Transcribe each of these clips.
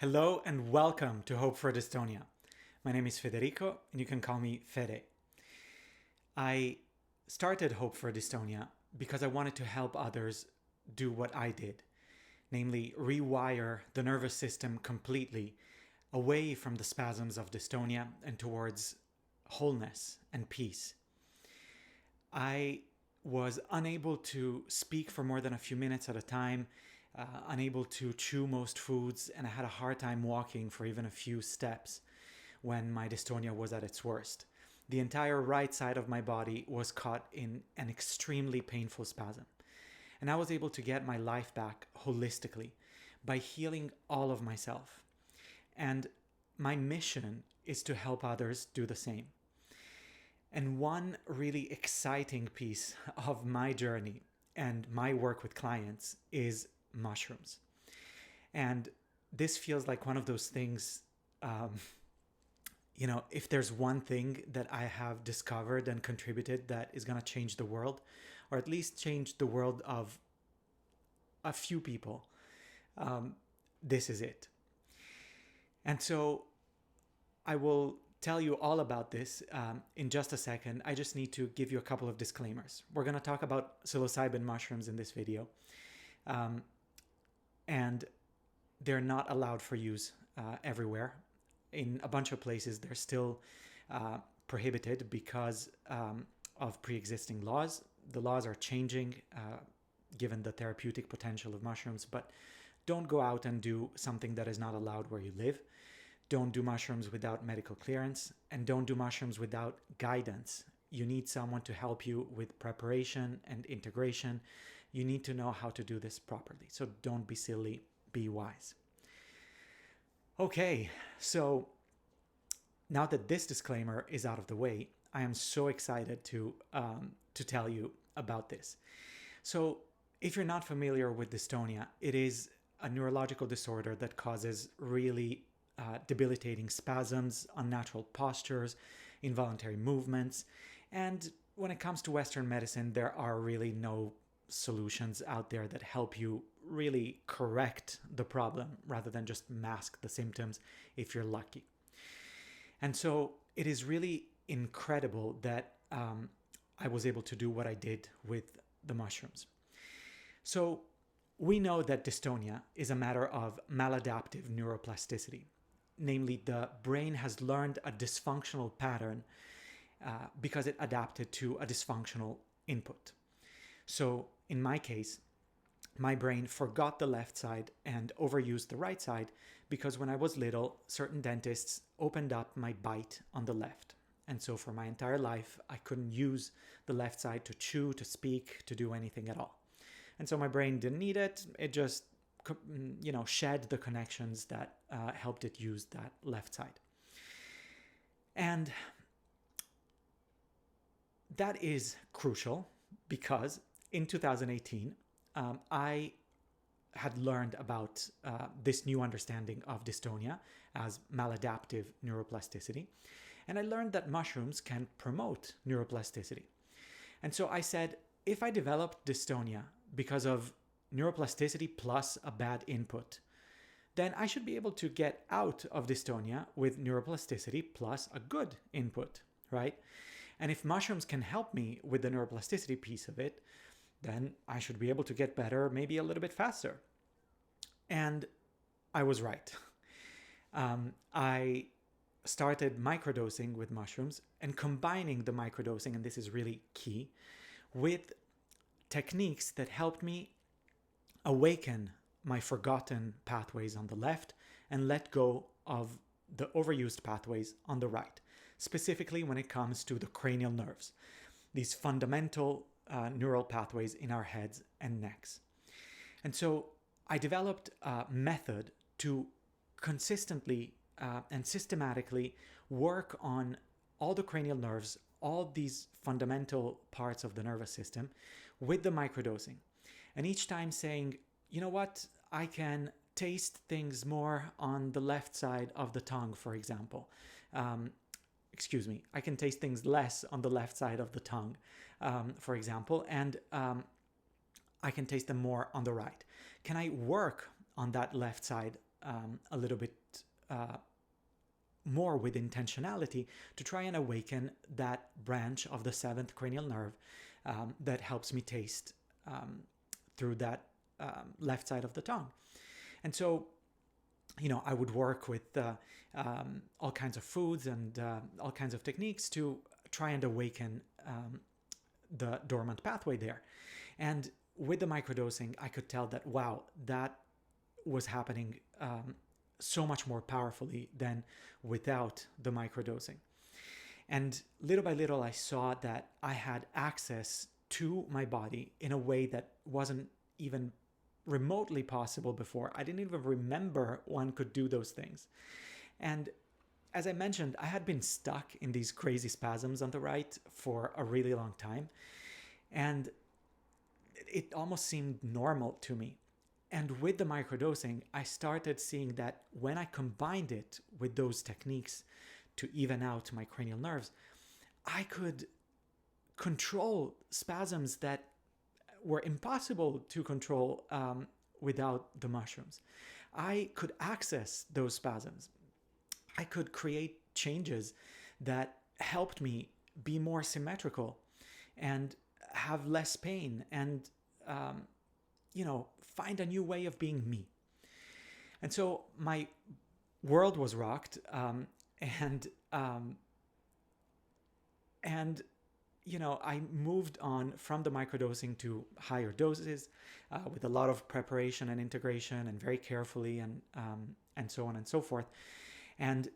Hello and welcome to Hope for Dystonia. My name is Federico and you can call me Fede. I started Hope for Dystonia because I wanted to help others do what I did, namely rewire the nervous system completely away from the spasms of dystonia and towards wholeness and peace. I was unable to speak for more than a few minutes at a time, unable to chew most foods, and I had a hard time walking for even a few steps when my dystonia was at its worst. The entire right side of my body was caught in an extremely painful spasm. And I was able to get my life back holistically by healing all of myself. And my mission is to help others do the same. And one really exciting piece of my journey and my work with clients is mushrooms. And this feels like one of those things, if there's one thing that I have discovered and contributed that is going to change the world, or at least change the world of a few people, this is it. And so I will tell you all about this in just a second. I just need to give you a couple of disclaimers. We're going to talk about psilocybin mushrooms in this video. And they're not allowed for use everywhere. In a bunch of places, they're still prohibited because of pre-existing laws. The laws are changing given the therapeutic potential of mushrooms, but don't go out and do something that is not allowed where you live. Don't do mushrooms without medical clearance, and don't do mushrooms without guidance. You need someone to help you with preparation and integration. You need to know how to do this properly. So don't be silly, be wise. Okay, so now that this disclaimer is out of the way, I am so excited to tell you about this. So if you're not familiar with dystonia, it is a neurological disorder that causes really debilitating spasms, unnatural postures, involuntary movements. And when it comes to Western medicine, there are really no solutions out there that help you really correct the problem rather than just mask the symptoms if you're lucky. And so it is really incredible that I was able to do what I did with the mushrooms. So we know that dystonia is a matter of maladaptive neuroplasticity. Namely, the brain has learned a dysfunctional pattern because it adapted to a dysfunctional input. So in my case, my brain forgot the left side and overused the right side because when I was little, certain dentists opened up my bite on the left. And so for my entire life, I couldn't use the left side to chew, to speak, to do anything at all. And so my brain didn't need it. It just shed the connections that helped it use that left side. And that is crucial because in 2018, I had learned about this new understanding of dystonia as maladaptive neuroplasticity. And I learned that mushrooms can promote neuroplasticity. And so I said, if I developed dystonia because of neuroplasticity plus a bad input, then I should be able to get out of dystonia with neuroplasticity plus a good input, right? And if mushrooms can help me with the neuroplasticity piece of it, then I should be able to get better maybe a little bit faster. And I was right. I started microdosing with mushrooms and combining the microdosing, and this is really key, with techniques that helped me awaken my forgotten pathways on the left and let go of the overused pathways on the right, specifically when it comes to the cranial nerves, these fundamental neural pathways in our heads and necks. And so I developed a method to consistently and systematically work on all the cranial nerves, all these fundamental parts of the nervous system with the microdosing. And each time saying, you know what, I can taste things more on the left side of the tongue, for example. I can taste things less on the left side of the tongue, for example, and I can taste them more on the right. Can I work on that left side a little bit more with intentionality to try and awaken that branch of the seventh cranial nerve that helps me taste through that left side of the tongue. And so, I would work with all kinds of foods and all kinds of techniques to try and awaken the dormant pathway there. And with the microdosing, I could tell that, wow, that was happening so much more powerfully than without the microdosing. And little by little, I saw that I had access to my body in a way that wasn't even remotely possible before. I didn't even remember one could do those things. And as I mentioned, I had been stuck in these crazy spasms on the right for a really long time. And it almost seemed normal to me. And with the microdosing, I started seeing that when I combined it with those techniques to even out my cranial nerves, I could control spasms that were impossible to control without the mushrooms. I could access those spasms. I could create changes that helped me be more symmetrical and have less pain and, find a new way of being me. And so my world was rocked, and I moved on from the microdosing to higher doses with a lot of preparation and integration and very carefully and so on and so forth. And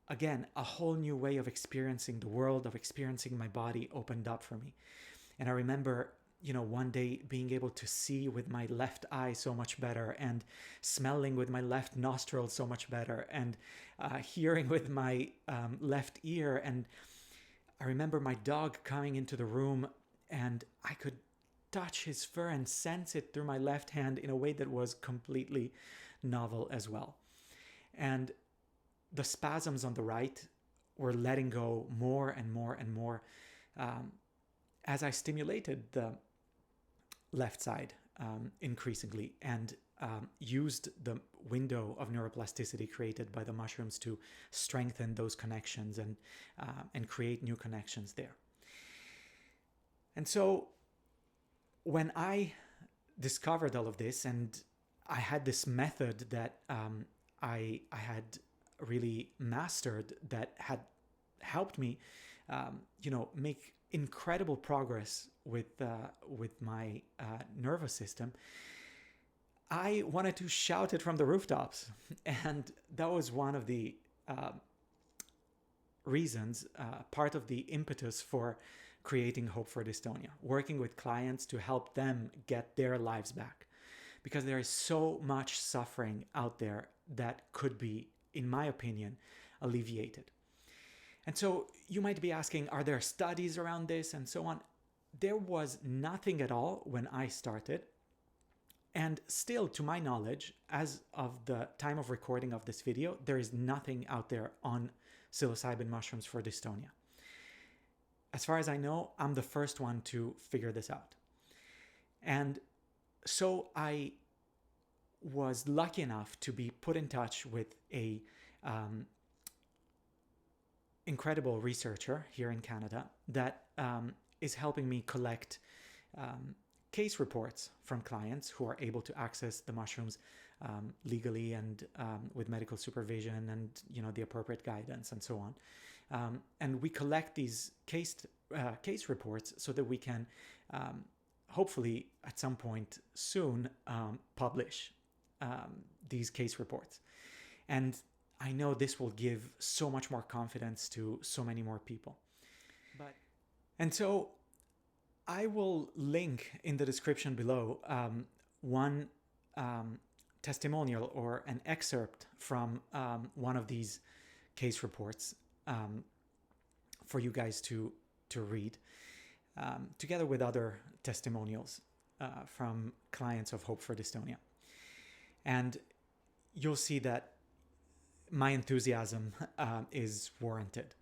again, a whole new way of experiencing the world, of experiencing my body opened up for me. And I remember, one day being able to see with my left eye so much better and smelling with my left nostril so much better and hearing with my left ear. And I remember my dog coming into the room and I could touch his fur and sense it through my left hand in a way that was completely novel as well. And the spasms on the right were letting go more and more and more as I stimulated the left side increasingly and used the window of neuroplasticity created by the mushrooms to strengthen those connections and create new connections there. And so when I discovered all of this, and I had this method that I had really mastered that had helped me, make incredible progress with my nervous system, I wanted to shout it from the rooftops. And that was one of the reasons, part of the impetus for creating Hope for Dystonia, working with clients to help them get their lives back. Because there is so much suffering out there that could be, in my opinion, alleviated. And so you might be asking, are there studies around this and so on? There was nothing at all when I started. And still, to my knowledge, as of the time of recording of this video, there is nothing out there on psilocybin mushrooms for dystonia. As far as I know, I'm the first one to figure this out. And so I was lucky enough to be put in touch with a incredible researcher here in Canada that is helping me collect case reports from clients who are able to access the mushrooms legally and with medical supervision and the appropriate guidance and so on. And we collect these case reports so that we can hopefully at some point soon publish these case reports. And I know this will give so much more confidence to so many more people. And so I will link in the description below one testimonial or an excerpt from one of these case reports for you guys to read, together with other testimonials from clients of Hope for Dystonia. And you'll see that my enthusiasm is warranted.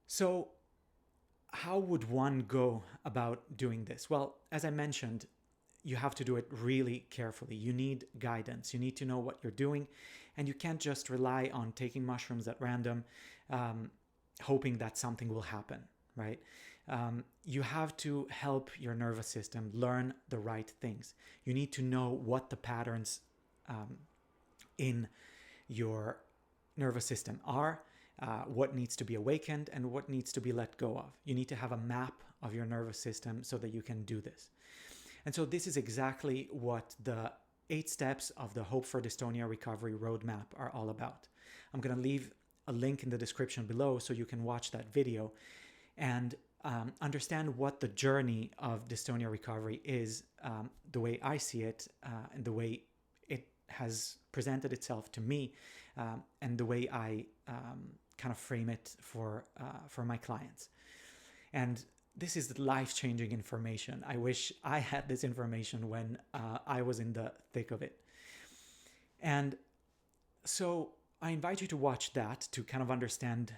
So how would one go about doing this? Well, as I mentioned, you have to do it really carefully. You need guidance. You need to know what you're doing, and you can't just rely on taking mushrooms at random, hoping that something will happen, right? You have to help your nervous system learn the right things. You need to know what the patterns in your nervous system are, what needs to be awakened and what needs to be let go of. You need to have a map of your nervous system so that you can do this. And so this is exactly what the 8 steps of the Hope for Dystonia Recovery Roadmap are all about. I'm going to leave a link in the description below so you can watch that video and understand what the journey of dystonia recovery is, the way I see it, and the way it has presented itself to me, and the way I kind of frame it for my clients. And this is life-changing information. I wish I had this information when I was in the thick of it. And so I invite you to watch that to kind of understand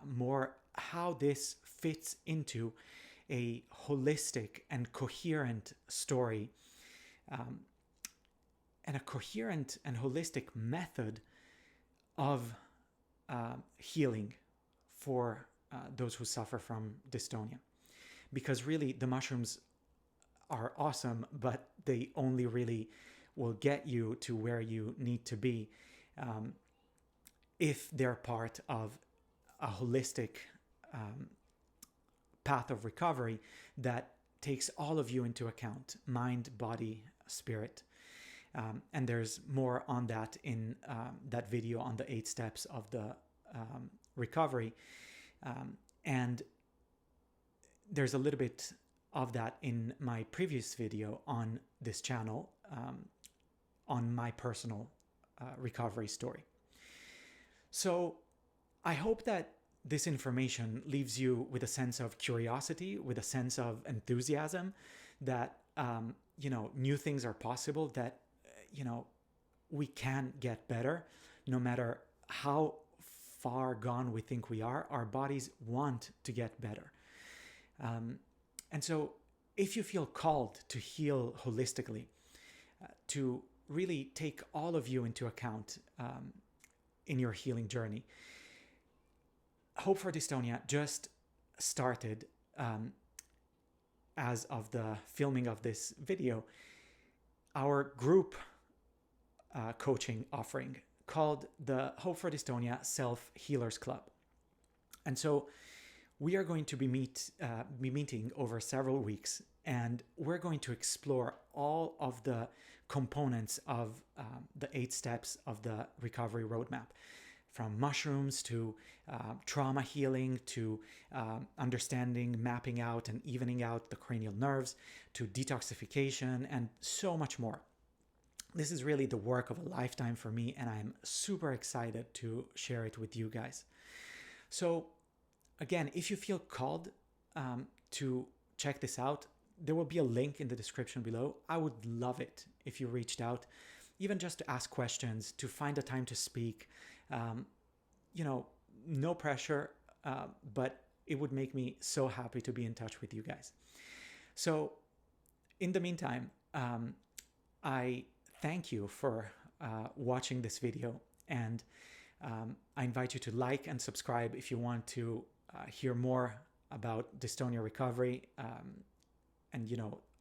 more how this fits into a holistic and coherent story, and a coherent and holistic method of healing for those who suffer from dystonia. Because really, the mushrooms are awesome, but they only really will get you to where you need to be if they're part of a holistic path of recovery that takes all of you into account: mind, body, spirit. And there's more on that in that video on the 8 steps of the recovery. And there's a little bit of that in my previous video on this channel, on my personal recovery story. So I hope that this information leaves you with a sense of curiosity, with a sense of enthusiasm that, new things are possible, that, we can get better no matter how far gone we think we are. Our bodies want to get better. And so if you feel called to heal holistically, to really take all of you into account in your healing journey, Hope for Dystonia just started, as of the filming of this video, our group coaching offering called the Hope for Dystonia Self-Healers Club. And so we are going to be meeting over several weeks, and we're going to explore all of the components of the 8 steps of the recovery roadmap, from mushrooms to trauma healing, to understanding, mapping out and evening out the cranial nerves, to detoxification, and so much more. This is really the work of a lifetime for me, and I'm super excited to share it with you guys. So again, if you feel called to check this out, there will be a link in the description below. I would love it if you reached out, even just to ask questions, to find a time to speak. No pressure, but it would make me so happy to be in touch with you guys. So in the meantime, I thank you for watching this video, and I invite you to like and subscribe if you want to hear more about dystonia recovery and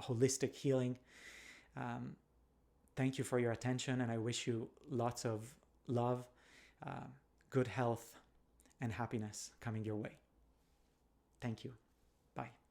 holistic healing. Thank you for your attention, and I wish you lots of love, good health, and happiness coming your way. Thank you. Bye.